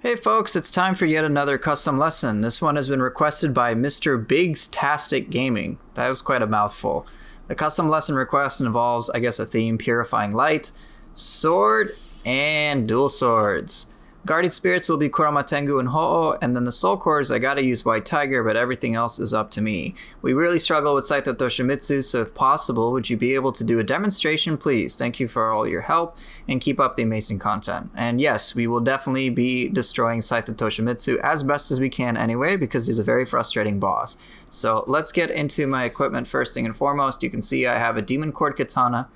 Hey folks, it's time for yet another custom lesson. This one has been requested by MrBiggztastic Gaming. That was quite a mouthful. The custom lesson request involves, I guess, a theme: purifying light, sword, and dual swords. Guardian spirits will be Kurama, Tengu, and Ho-Oh, and then the soul cores, I gotta use White Tiger, but everything else is up to me. We really struggle with Saito Toshimitsu, so if possible, would you be able to do a demonstration, please? Thank you for all your help, and keep up the amazing content. And yes, we will definitely be destroying Saito Toshimitsu as best as we can anyway, because he's a very frustrating boss. So let's get into my equipment first thing and foremost. You can see I have a Demon Horde Katana.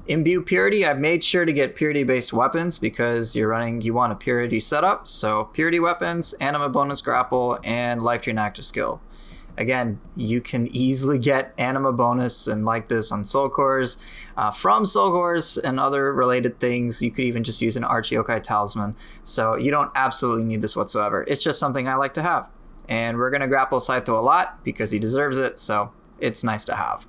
Imbue Purity, I've made sure to get Purity-based weapons because you want a Purity setup. So Purity weapons, Anima bonus grapple, and Life Drain active skill. Again, you can easily get Anima bonus and like this on Soul Cores. From Soul Cores and other related things, you could even just use an Arch Yokai Talisman. So you don't absolutely need this whatsoever. It's just something I like to have. And we're going to grapple Saito a lot because he deserves it, so it's nice to have.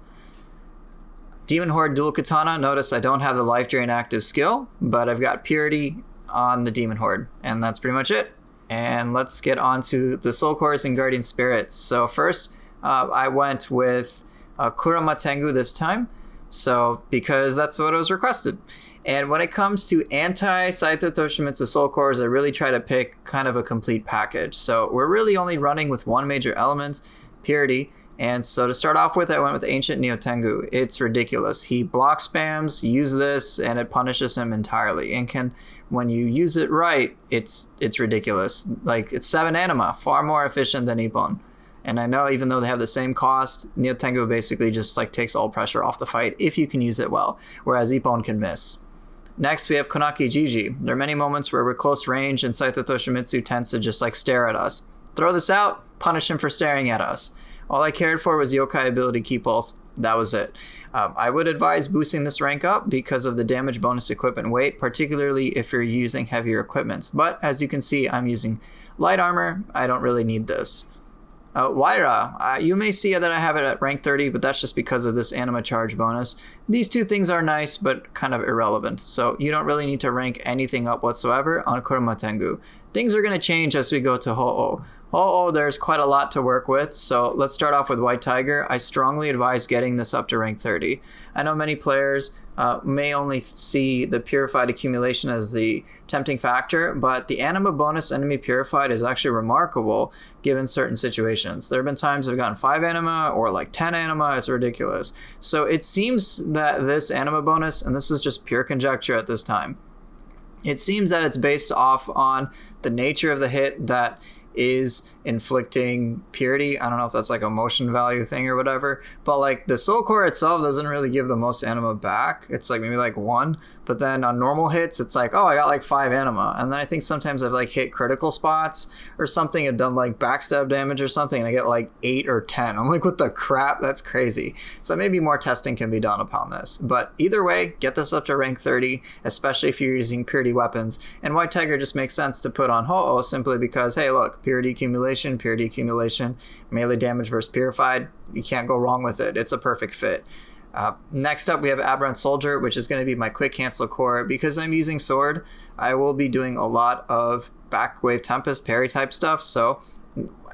Demon Horde Dual Katana, notice I don't have the Life Drain active skill, but I've got Purity on the Demon Horde, and that's pretty much it. And let's get on to the Soul Cores and Guardian Spirits. So first, I went with Kurama Tengu this time, so because that's what was requested. And when it comes to anti-Saito Toshimitsu Soul Cores, I really try to pick kind of a complete package. So we're really only running with one major element, Purity. And so to start off with, I went with Ancient Nyotengu. It's ridiculous. He block spams, use this, and it punishes him entirely. And when you use it right, it's ridiculous. Like, it's 7 anima, far more efficient than Ippon. And I know even though they have the same cost, Nyotengu basically just like takes all pressure off the fight if you can use it well, whereas Ippon can miss. Next, we have Konaki-Jiji. There are many moments where we're close range and Saito Toshimitsu tends to just like stare at us. Throw this out, punish him for staring at us. All I cared for was Yokai ability Key Pulse. That was it. I would advise boosting this rank up because of the damage bonus equipment weight, particularly if you're using heavier equipment. But as you can see, I'm using light armor. I don't really need this. Waira, you may see that I have it at rank 30, but that's just because of this anima charge bonus. These two things are nice, but kind of irrelevant. So you don't really need to rank anything up whatsoever on Kurama Tengu. Things are going to change as we go to Ho-Oh. Ho-Oh, there's quite a lot to work with, so let's start off with White Tiger. I strongly advise getting this up to rank 30. I know many players may only see the Purified accumulation as the tempting factor, but the Anima bonus enemy Purified is actually remarkable given certain situations. There have been times I've gotten 5 Anima or like 10 Anima, it's ridiculous. So it seems that this Anima bonus, and this is just pure conjecture at this time, it seems that it's based off on the nature of the hit that is inflicting Purity. I don't know if that's like a motion value thing or whatever, but like the Soul Core itself doesn't really give the most anima back. It's like maybe like 1, but then on normal hits it's like, oh, I got like 5 anima, and then I think sometimes I've like hit critical spots or something and done like backstab damage or something and I get like 8 or 10. I'm like, what the crap, that's crazy. So maybe more testing can be done upon this, but either way, get this up to rank 30, especially if you're using Purity weapons. And White Tiger just makes sense to put on Ho-Oh simply because, hey look, Purity accumulation, melee damage versus Purified, you can't go wrong with it. It's a perfect fit. Next up, we have Aberrant Soldier, which is going to be my quick cancel core. Because I'm using sword, I will be doing a lot of back wave Tempest parry type stuff, so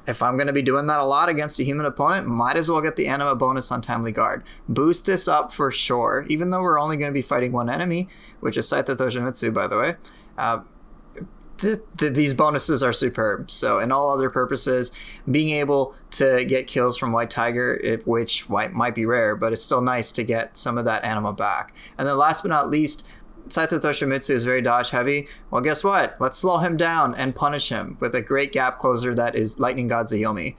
if I'm going to be doing that a lot against a human opponent, might as well get the anima bonus on Timely Guard. Boost this up for sure, even though we're only going to be fighting one enemy, which is Saito Toshimitsu, by the way. These bonuses are superb. So in all other purposes, being able to get kills from White Tiger, which might be rare, but it's still nice to get some of that anima back. And then last but not least, Saito Toshimitsu is very dodge heavy. Well, guess what? Let's slow him down and punish him with a great gap closer that is Lightning God's Yomi.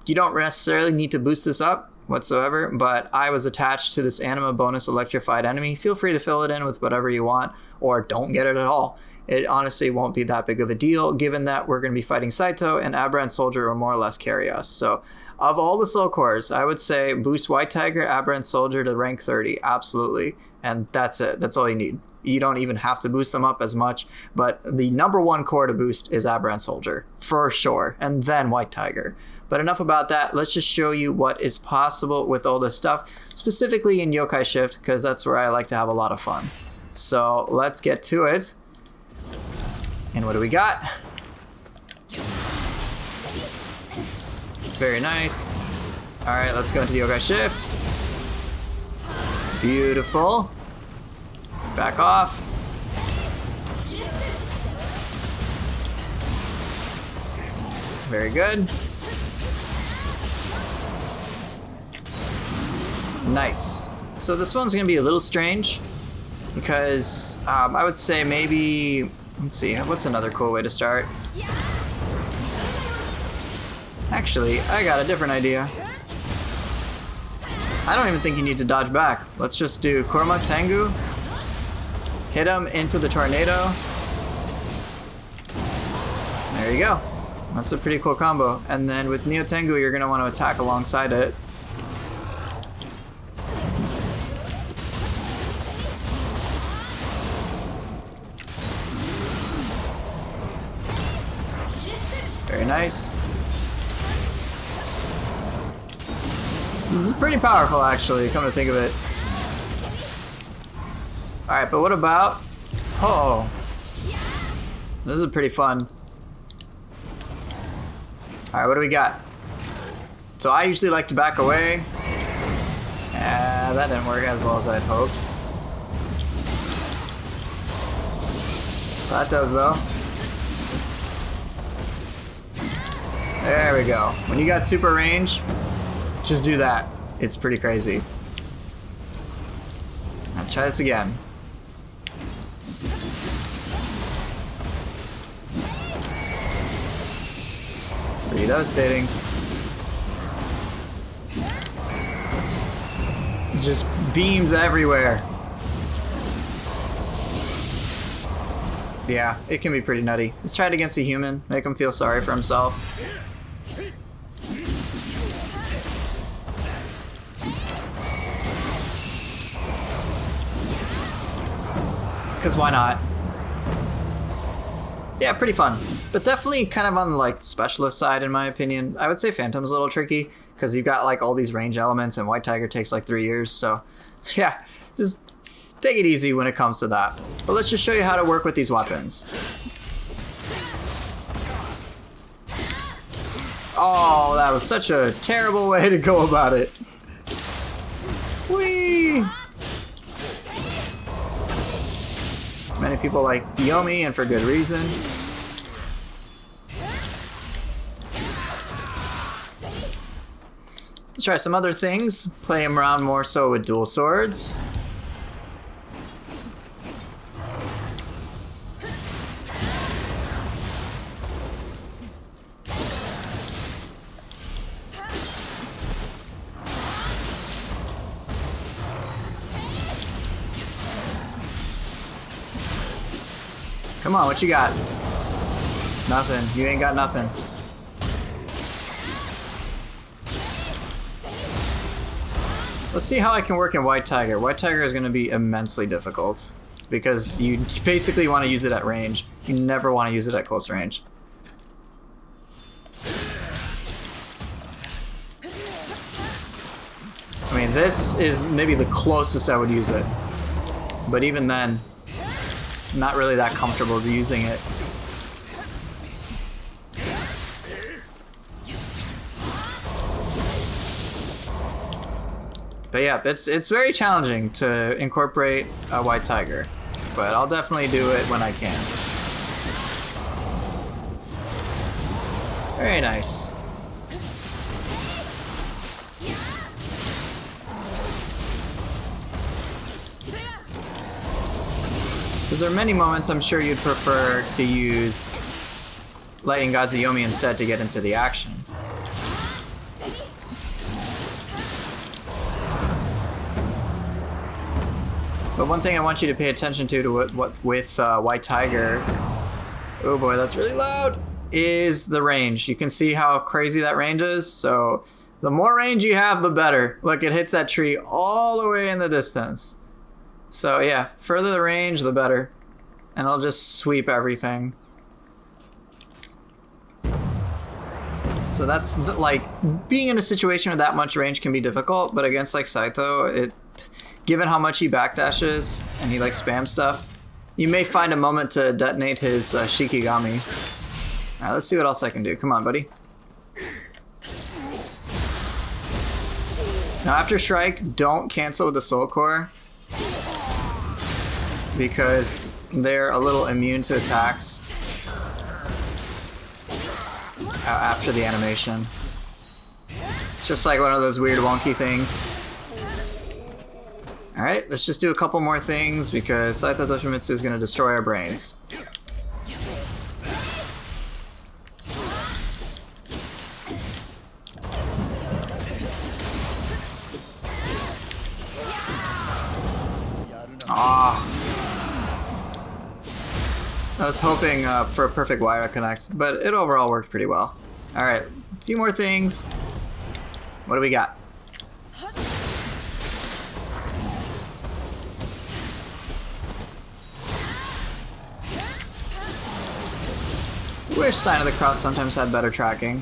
You don't necessarily need to boost this up whatsoever, but I was attached to this anima bonus electrified enemy. Feel free to fill it in with whatever you want, or don't get it at all. It honestly won't be that big of a deal, given that we're going to be fighting Saito and Aberrant Soldier will more or less carry us. So of all the Soul Cores, I would say boost White Tiger, Aberrant Soldier to rank 30, absolutely. And that's it. That's all you need. You don't even have to boost them up as much, but the number 1 core to boost is Aberrant Soldier, for sure, and then White Tiger. But enough about that. Let's just show you what is possible with all this stuff, specifically in Yokai Shift, because that's where I like to have a lot of fun. So let's get to it. And what do we got? Very nice. All right, let's go into Yogai Shift. Beautiful. Back off. Very good. Nice. So this one's gonna be a little strange because I would say maybe, let's see, what's another cool way to start? Actually, I got a different idea. I don't even think you need to dodge back. Let's just do Kurama Tengu. Hit him into the tornado. There you go. That's a pretty cool combo. And then with Nyotengu, you're going to want to attack alongside it. Very nice. This is pretty powerful, actually, come to think of it. Alright, but what about... Oh! This is pretty fun. Alright, what do we got? So I usually like to back away. That didn't work as well as I'd hoped. That does, though. There we go. When you got super range, just do that. It's pretty crazy. Let's try this again. Pretty devastating. It's just beams everywhere. Yeah, it can be pretty nutty. Let's try it against a human. Make him feel sorry for himself. Because why not? Yeah, pretty fun. But definitely kind of on the like specialist side in my opinion. I would say Phantom's a little tricky because you've got like all these range elements and White Tiger takes like 3 years. So yeah, just take it easy when it comes to that. But let's just show you how to work with these weapons. Oh, that was such a terrible way to go about it. Whee! Many people like Yomi, and for good reason. Let's try some other things. Play him around more so with dual swords. Come on, what you got? Nothing. You ain't got nothing. Let's see how I can work in White Tiger. White Tiger is going to be immensely difficult because you basically want to use it at range. You never want to use it at close range. I mean, this is maybe the closest I would use it. But even then, not really that comfortable using it. But yeah, it's very challenging to incorporate a White Tiger, but I'll definitely do it when I can. Very nice. Because there are many moments I'm sure you'd prefer to use Lightning Gods of Yomi instead to get into the action. But one thing I want you to pay attention to with White Tiger, oh boy, that's really loud, is the range. You can see how crazy that range is. So the more range you have, the better. Look, it hits that tree all the way in the distance. So yeah, further the range, the better. And I'll just sweep everything. So that's like, being in a situation with that much range can be difficult, but against like Saito, it given how much he backdashes and he like spam stuff, you may find a moment to detonate his Shikigami. Alright, let's see what else I can do. Come on, buddy. Now after strike, don't cancel with the soul core because they're a little immune to attacks after the animation. It's just like one of those weird wonky things. Alright, let's just do a couple more things because Saito Toshimitsu is going to destroy our brains. I was hoping for a perfect Waira connect, but it overall worked pretty well. Alright, a few more things. What do we got? Wish Sign of the Cross sometimes had better tracking.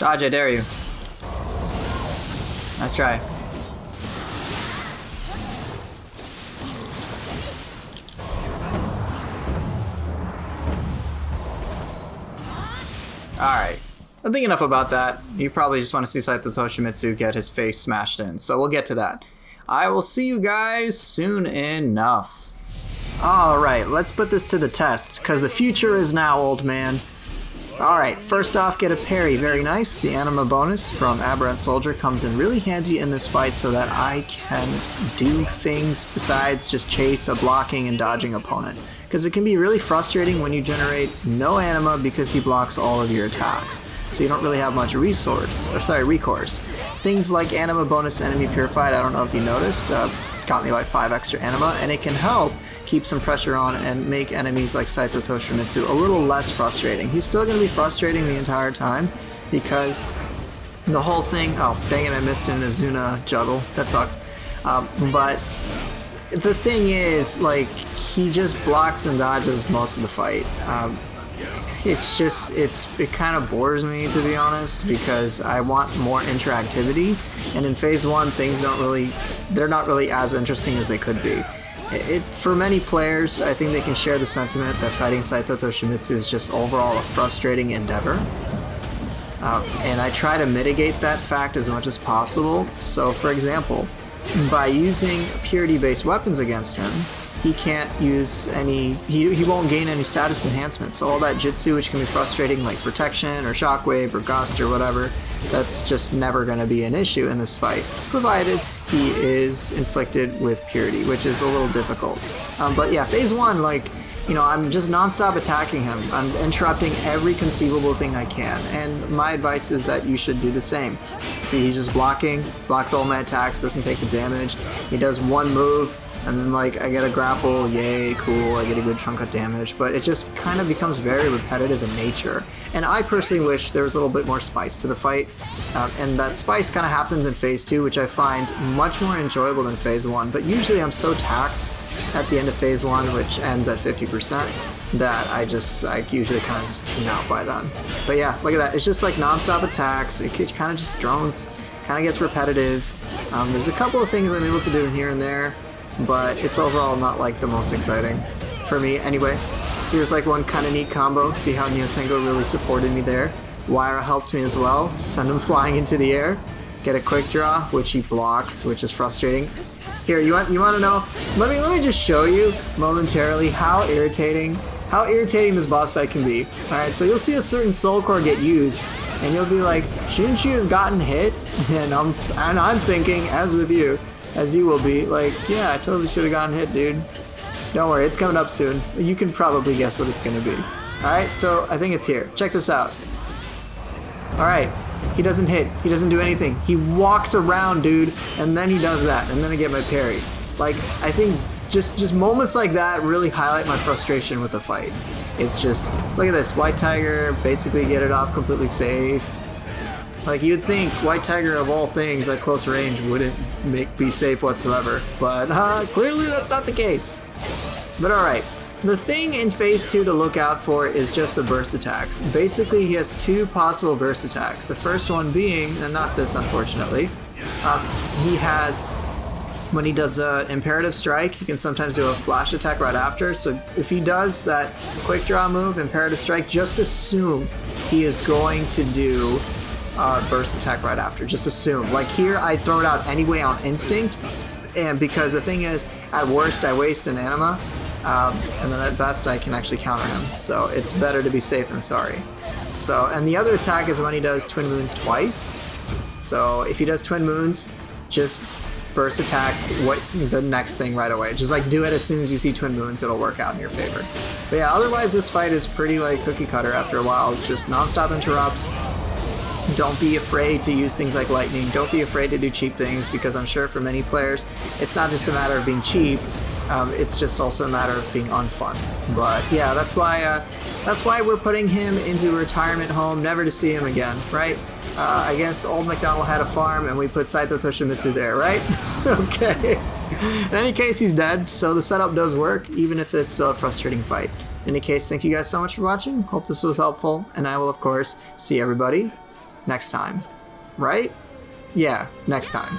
Dodge, I dare you. Nice try. Alright, I think enough about that. You probably just want to see Saito Toshimitsu get his face smashed in, so we'll get to that. I will see you guys soon enough. Alright, let's put this to the test, because the future is now, old man. Alright, first off, get a parry. Very nice. The anima bonus from Aberrant Soldier comes in really handy in this fight so that I can do things besides just chase a blocking and dodging opponent. Because it can be really frustrating when you generate no anima because he blocks all of your attacks. So you don't really have much recourse. Things like anima bonus enemy purified, I don't know if you noticed, got me like 5 extra anima, and it can help keep some pressure on and make enemies like Saito Toshimitsu a little less frustrating. He's still going to be frustrating the entire time because the whole thing... Oh, dang it, I missed an Azuna juggle. That sucked. But the thing is, like, he just blocks and dodges most of the fight. It's just, it kind of bores me, to be honest, because I want more interactivity, and in Phase 1 things they're not really as interesting as they could be. For many players, I think they can share the sentiment that fighting Saito Toshimitsu is just overall a frustrating endeavor. And I try to mitigate that fact as much as possible. So, for example, by using purity-based weapons against him, he can't use any, he won't gain any status enhancements. So all that jutsu, which can be frustrating, like protection or shockwave or gust or whatever, that's just never going to be an issue in this fight, provided he is inflicted with purity, which is a little difficult. But yeah, Phase 1, like, you know, I'm just non-stop attacking him. I'm interrupting every conceivable thing I can, and my advice is that you should do the same. See, he's just blocks all my attacks, doesn't take the damage. He does one move, and then, like, I get a grapple, yay, cool, I get a good chunk of damage, but it just kind of becomes very repetitive in nature. And I personally wish there was a little bit more spice to the fight, and that spice kind of happens in Phase 2, which I find much more enjoyable than Phase 1, but usually I'm so taxed at the end of Phase 1, which ends at 50%, that I usually kind of just tune out by then. But yeah, look at that, it's just like non-stop attacks, it kind of just drones, kind of gets repetitive. There's a couple of things I'm able to do here and there, but it's overall not like the most exciting for me anyway. Here's like one kind of neat combo. See how Nyotengu really supported me there. Waira helped me as well. Send him flying into the air. Get a quick draw, which he blocks, which is frustrating. Here, you want to know? Let me just show you momentarily how irritating this boss fight can be. All right, so you'll see a certain soul core get used, and you'll be like, shouldn't you have gotten hit? And I'm thinking, as you will be, like, yeah, I totally should have gotten hit, dude. Don't worry, it's coming up soon. You can probably guess what it's going to be. Alright, so I think it's here. Check this out. Alright, he doesn't hit. He doesn't do anything. He walks around, dude, and then he does that, and then I get my parry. Like, I think just moments like that really highlight my frustration with the fight. It's just, look at this. White Tiger, basically get it off completely safe. Like, you'd think White Tiger, of all things, at close range wouldn't be safe whatsoever, but clearly that's not the case. But alright, The thing in phase 2 to look out for is just the burst attacks. Basically, he has 2 possible burst attacks. The first one being, and not this unfortunately, he has, when he does an imperative strike, he can sometimes do a flash attack right after. So if he does that quick draw move, imperative strike, just assume he is going to do burst attack right after. Just assume. Like here, I throw it out anyway on instinct, and because the thing is, at worst, I waste an anima. And then at best I can actually counter him, so it's better to be safe than sorry. So, and the other attack is when he does Twin Moons twice. So if he does Twin Moons, just burst attack the next thing right away. Just like do it as soon as you see Twin Moons, it'll work out in your favor. But yeah, otherwise this fight is pretty like cookie cutter after a while. It's just non-stop interrupts. Don't be afraid to use things like lightning. Don't be afraid to do cheap things, because I'm sure for many players, it's not just a matter of being cheap. It's just also a matter of being unfun. But yeah, that's why we're putting him into a retirement home, never to see him again, right? I guess old MacDonald had a farm and we put Saito Toshimitsu there, right? Okay. In any case, he's dead, so the setup does work, even if it's still a frustrating fight. In any case, thank you guys so much for watching. Hope this was helpful, and I will, of course, see everybody next time. Right? Yeah, next time.